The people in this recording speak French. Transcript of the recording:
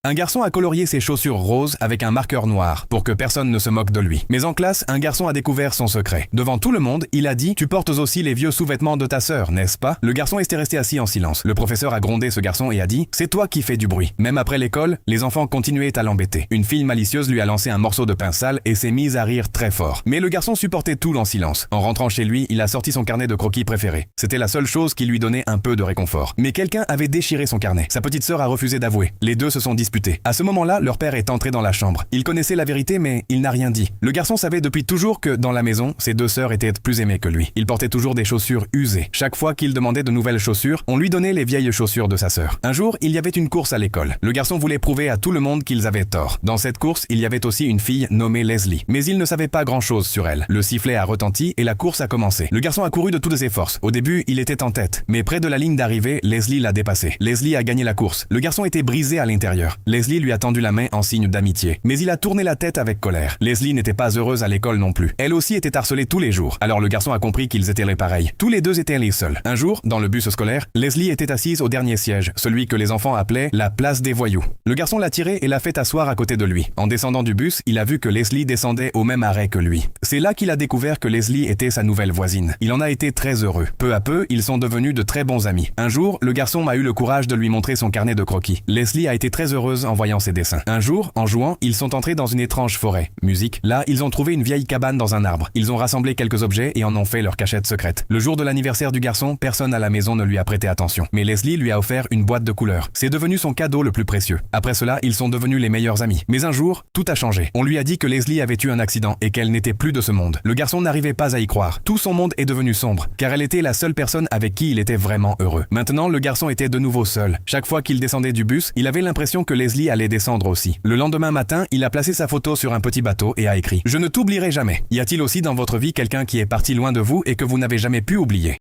Un garçon a colorié ses chaussures roses avec un marqueur noir pour que personne ne se moque de lui. Mais en classe, un garçon a découvert son secret. Devant tout le monde, il a dit « Tu portes aussi les vieux sous-vêtements de ta sœur, n'est-ce pas ?» Le garçon était resté assis en silence. Le professeur a grondé ce garçon et a dit « C'est toi qui fais du bruit. » Même après l'école, les enfants continuaient à l'embêter. Une fille malicieuse lui a lancé un morceau de pain sale et s'est mise à rire très fort. Mais le garçon supportait tout en silence. En rentrant chez lui, il a sorti son carnet de croquis préféré. C'était la seule chose qui lui donnait un peu de réconfort. Mais quelqu'un avait déchiré son carnet. Sa petite sœur a refusé d'avouer. Les deux se sont disputés. À ce moment-là, leur père est entré dans la chambre. Il connaissait la vérité, mais il n'a rien dit. Le garçon savait depuis toujours que, dans la maison, ses deux sœurs étaient plus aimées que lui. Il portait toujours des chaussures usées. Chaque fois qu'il demandait de nouvelles chaussures, on lui donnait les vieilles chaussures de sa sœur. Un jour, il y avait une course à l'école. Le garçon voulait prouver à tout le monde qu'ils avaient tort. Dans cette course, il y avait aussi une fille nommée Leslie. Mais il ne savait pas grand-chose sur elle. Le sifflet a retenti et la course a commencé. Le garçon a couru de toutes ses forces. Au début, il était en tête. Mais près de la ligne d'arrivée, Leslie l'a dépassé. Leslie a gagné la course. Le garçon était brisé à l'intérieur. Leslie lui a tendu la main en signe d'amitié. Mais il a tourné la tête avec colère. Leslie n'était pas heureuse à l'école non plus. Elle aussi était harcelée tous les jours. Alors le garçon a compris qu'ils étaient les pareils. Tous les deux étaient les seuls. Un jour, dans le bus scolaire, Leslie était assise au dernier siège, celui que les enfants appelaient la place des voyous. Le garçon l'a tiré et l'a fait asseoir à côté de lui. En descendant du bus, il a vu que Leslie descendait au même arrêt que lui. C'est là qu'il a découvert que Leslie était sa nouvelle voisine. Il en a été très heureux. Peu à peu, ils sont devenus de très bons amis. Un jour, le garçon a eu le courage de lui montrer son carnet de croquis. Leslie a été très heureuse en voyant ses dessins. Un jour, en jouant, ils sont entrés dans une étrange forêt. Musique. Là, ils ont trouvé une vieille cabane dans un arbre. Ils ont rassemblé quelques objets et en ont fait leur cachette secrète. Le jour de l'anniversaire du garçon, personne à la maison ne lui a prêté attention. Mais Leslie lui a offert une boîte de couleurs. C'est devenu son cadeau le plus précieux. Après cela, ils sont devenus les meilleurs amis. Mais un jour, tout a changé. On lui a dit que Leslie avait eu un accident et qu'elle n'était plus de ce monde. Le garçon n'arrivait pas à y croire. Tout son monde est devenu sombre, car elle était la seule personne avec qui il était vraiment heureux. Maintenant, le garçon était de nouveau seul. Chaque fois qu'il descendait du bus, il avait l'impression que Leslie allait descendre aussi. Le lendemain matin, il a placé sa photo sur un petit bateau et a écrit « Je ne t'oublierai jamais ». Y a-t-il aussi dans votre vie quelqu'un qui est parti loin de vous et que vous n'avez jamais pu oublier ?